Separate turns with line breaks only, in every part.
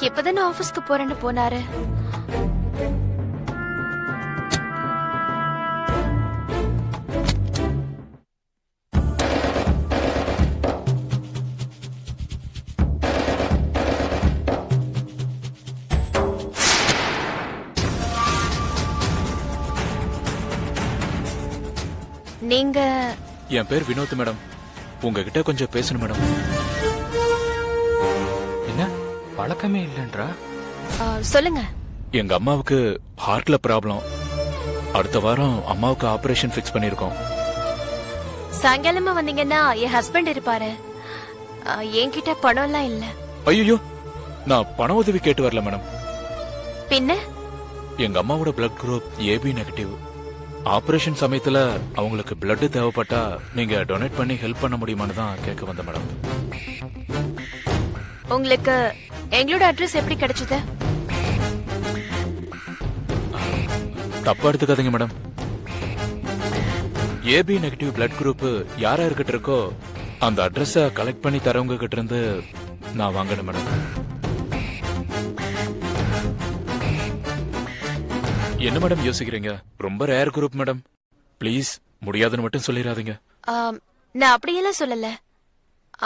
இப்பதானே ஆபீஸ்க்கு போறேன்னு போனாரு. நீங்க?
என் பேர் வினோத் மேடம். உங்ககிட்ட கொஞ்சம் பேசணும் மேடம்.
என்ன பழக்கமே இல்லன்றா?
சொல்லுங்க.
எங்க அம்மாவுக்கு ஹார்ட்ல ப்ராப்ளம். அடுத்த வாரம் அம்மாவுக்கு ஆபரேஷன் ஃபிக்ஸ் பண்ணிருக்கோம்.
சாயங்காலமா வந்தீங்கன்னா என் ஹஸ்பண்ட் இருப்பாரு. என்கிட்ட பணம் எல்லாம் இல்ல.
ஐயோ, நான் பண உதவி கேட்டு வரல மேடம்.
பின்ன
எங்க அம்மாவோட blood group AB negative. Operation சமயத்துல அவங்களுக்கு பிளட் தேவைப்பட்டா நீங்க டொனேட் பண்ணி ஹெல்ப் பண்ண முடியுமான்னு தான் கேட்க வந்த மேடம்.
உங்களுக்கு எங்களோட அட்ரஸ் எப்படி கிடைச்சது?
தப்பா எடுத்துக்காதீங்க madam. AB negative blood group யாரா இருக்கிட்ட இருக்கோ அந்த அட்ரஸ கலெக்ட் பண்ணி தரவங்க கிட்ட இருந்து நான் வாங்கணும் மேடம். என்ன மேடம் யோசிக்கிறீங்க? ரொம்ப ரேர் குரூப் மேடம். ப்ளீஸ் முடியாதுன்னு மட்டும் சொல்லிடாதீங்க.
நான் அப்படியெல்லாம் சொல்லல.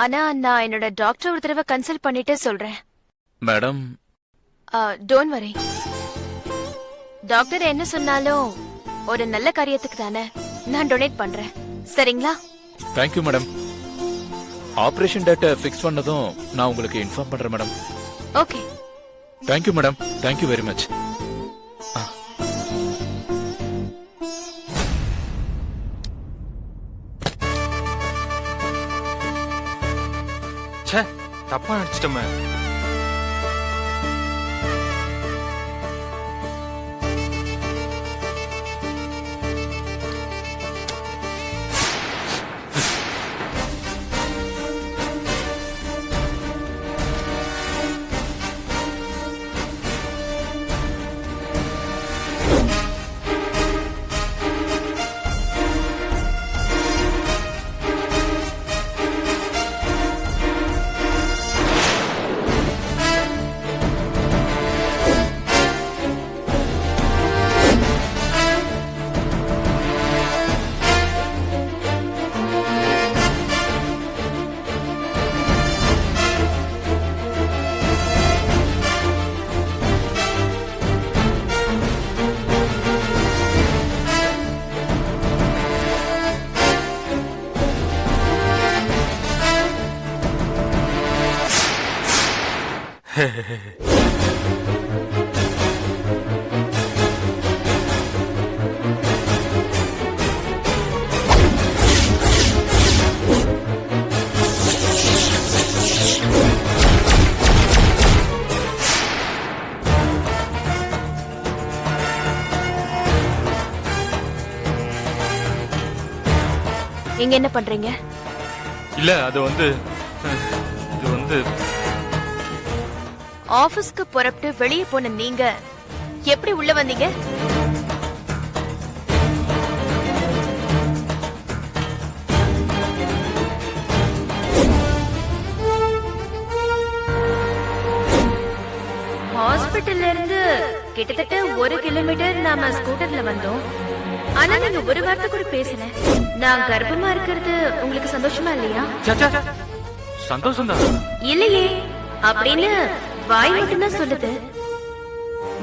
ஆனா நான் என்னோட டாக்டர் ஒரு தடவை கன்சல்ட் பண்ணிட்டு சொல்றேன்.
Madam
don't worry. டாக்டர் என்ன சொன்னாலும் ஒரு நல்ல காரியத்துக்கு தானே நான் டொனேட் பண்றேன். சரிங்களா?
Thank you madam. ஆபரேஷன் டேட்டை ஃபிக்ஸ் பண்ணதும் நான் உங்களுக்கு இன்ஃபார்ம் பண்றேன் madam.
Okay.
Thank you madam. Thank you very much.
ச்சே, தப்பா நினைச்சிட்டோமே.
இங்க என்ன பண்றீங்க?
இல்ல அது வந்து
ஆபீஸ்க்கு புறப்பட்டு வெளியே போன நீங்க எப்படி உள்ள வந்தீங்க? ஹாஸ்பிட்டல்ல இருந்து கிட்டத்தட்ட 1 கிலோமீட்டர் நாம ஸ்கூட்டர்ல வந்தோம். ஆனா நீங்க ஒரு வார்த்தை கூட பேசல. நான் கர்ப்பமா இருக்கிறது உங்களுக்கு சந்தோஷமா இல்லையா?
சந்தோஷம் தான்.
இல்லையே அப்படின்னு வாய் மட்டும்தான் சொல்லுது.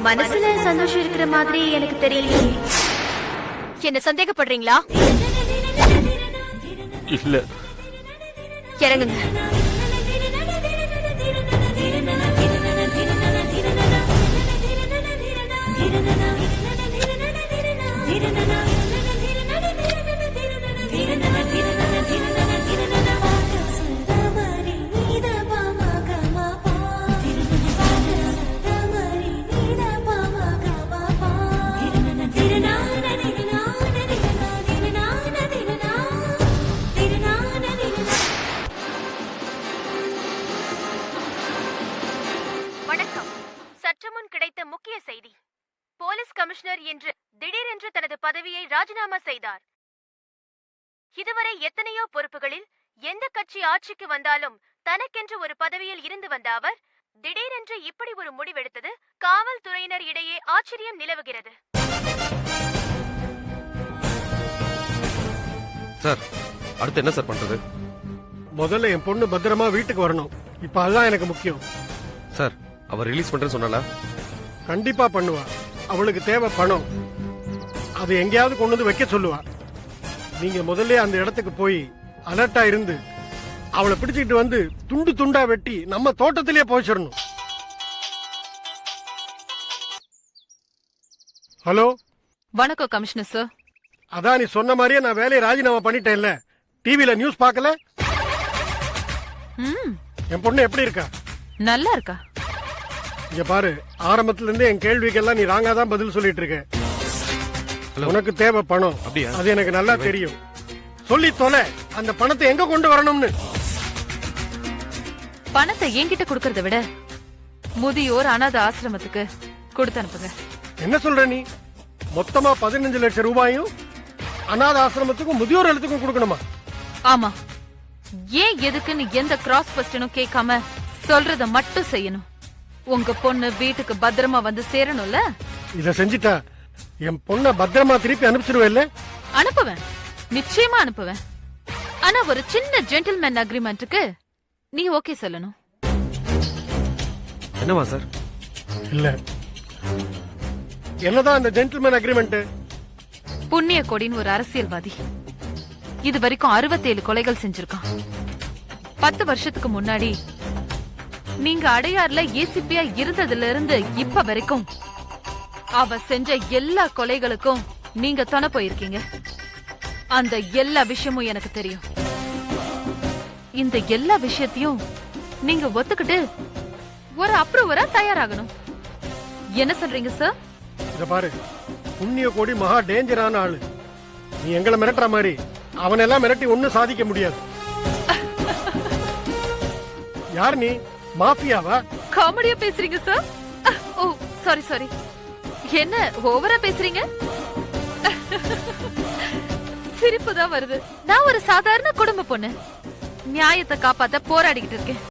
மனசுல சந்தோஷம் இருக்கிற மாதிரி எனக்கு தெரியலையே. என்ன சந்தேகப்படுறீங்களா?
இல்ல.
இறங்குங்க. வணக்கம். சற்று முன் கிடைத்த முக்கிய செய்தி. போலீஸ் கமிஷனர் என்று திடீரென்று தனது பதவியை ராஜினாமா செய்தார். இதுவரை எத்தனையோ பொறுப்புகளில் எந்த கட்சி ஆட்சிக்கு வந்தாலும் தனக்கென்று ஒரு பதவியில் இருந்து வந்த அவர் திடீரென்று இப்படி ஒரு முடிவெடுத்தது காவல்துறையினர் இடையே ஆச்சரியம் நிலவுகிறது.
சார் அடுத்து என்ன சார் பண்றது?
முதல்ல என் பொண்ணு பத்திரமா வீட்டுக்கு வரணும். இப்ப அதுதான் எனக்கு முக்கியம்.
சார் அவர் ரிலீஸ் பண்றேன்னு சொன்னால?
கண்டிப்பா பண்ணுவா. அவளுக்கு தேவை பணம். அது எங்கேயாவது கொண்டு வந்து வைக்க சொல்லுவா. நீங்க முதல்ல அந்த இடத்துக்கு போய் அலர்ட்டா இருந்து அவளை பிடிச்சிட்டு வந்து துண்டு துண்டா வெட்டி நம்ம தோட்டத்திலேயே போச்சிடணும். ஹலோ,
வணக்கம் கமிஷனர் சார்.
அதான் நீ சொன்ன மாதிரியே நான் வேலையை ராஜினாமா பண்ணிட்டேன்ல. டிவில நியூஸ் பார்க்கல? என் பொண்ணு எப்படி இருக்கா?
நல்லா இருக்கா?
இங்க பாரு, ஆரம்பத்துல இருந்து என் கேள்விக்கெல்லாம் நீ ராங்கா தான் பதில் சொல்லிட்டு இருக்க. உனக்கு தேவை பணம்.
அப்படியா?
அது எனக்கு நல்லா தெரியும். சொல்லி தொலை, அந்த பணத்தை எங்க கொண்டு வரணும்னு.
பணத்தை என்கிட்ட கொடுக்கறத விட முதியோர் அனாதை ஆசிரமத்துக்கு கொடுத்து அனுப்புங்க.
என்ன சொல்ற நீ? மொத்தமா 15 லட்சம் ரூபாயும் அநாத ஆசிரமத்துக்கும் முதியோர் இல்லத்துக்கும் கொடுக்கணுமா?
ஆமா. ஏன் எதுக்குன்னு எந்த கிராஸ் கொஸ்டினும் கேட்காம சொல்றத மட்டும் செய்யணும். உங்க பொண்ணு வீட்டுக்கு பத்திரமா வந்து சேரணும்ல?
இத செஞ்சிட்டா என் பொண்ண பத்திரமா திருப்பி அனுப்பிச்சிருவேல்ல?
அனுப்புவேன், நிச்சயமா அனுப்புவேன். ஆனா ஒரு சின்ன ஜென்டில்மேன் அக்ரிமெண்ட்டுக்கு நீ ஓகே சொல்லணும்.
என்னவா சார்?
இல்ல, என்னதான் அந்த ஜென்டில்மேன் அக்ரிமெண்ட்?
புண்ணிய கொடின்னு ஒரு அரசியல்வாதி இது வரைக்கும் 67 கொலைகள் செஞ்சிருக்கான். 10 வருஷத்துக்கு முன்னாடி நீங்க அடையாறுல ஏசிபியா இருந்ததுல இருந்து இப்ப வரைக்கும் அவ செஞ்ச எல்லா கொலைகளுக்கும் நீங்க துணை போயிருக்கீங்க. அந்த எல்லா விஷயமும் எனக்கு தெரியும். இந்த எல்லா விஷயத்தையும் நீங்க ஒத்துக்கிட்டு ஒரு அப்ரூவரா தயாராகணும். என்ன சொல்றீங்க சார்?
இத பாரு, புண்ணிய கோடி மகா டேஞ்சரான ஆளு. நீ எங்களை மிரட்டுற மாதிரி அவனெல்லாம் மிரட்டி ஒண்ணும் சாதிக்க முடியாது. யார் நீ? மாஃபியாவா?
காமெடியா பேசுறீங்க சார்? ஓ சாரி சாரி. என்ன ஓவரா பேசுறீங்க? சிரிப்பு தான் வருது. நான் ஒரு சாதாரண குடும்ப பொண்ணு, நியாயத்தை காப்பாத்த போராடிக்கிட்டு இருக்கேன்.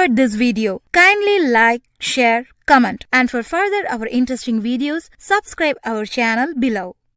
enjoyed this video, kindly like, share, comment, and for further our interesting videos, subscribe our channel below.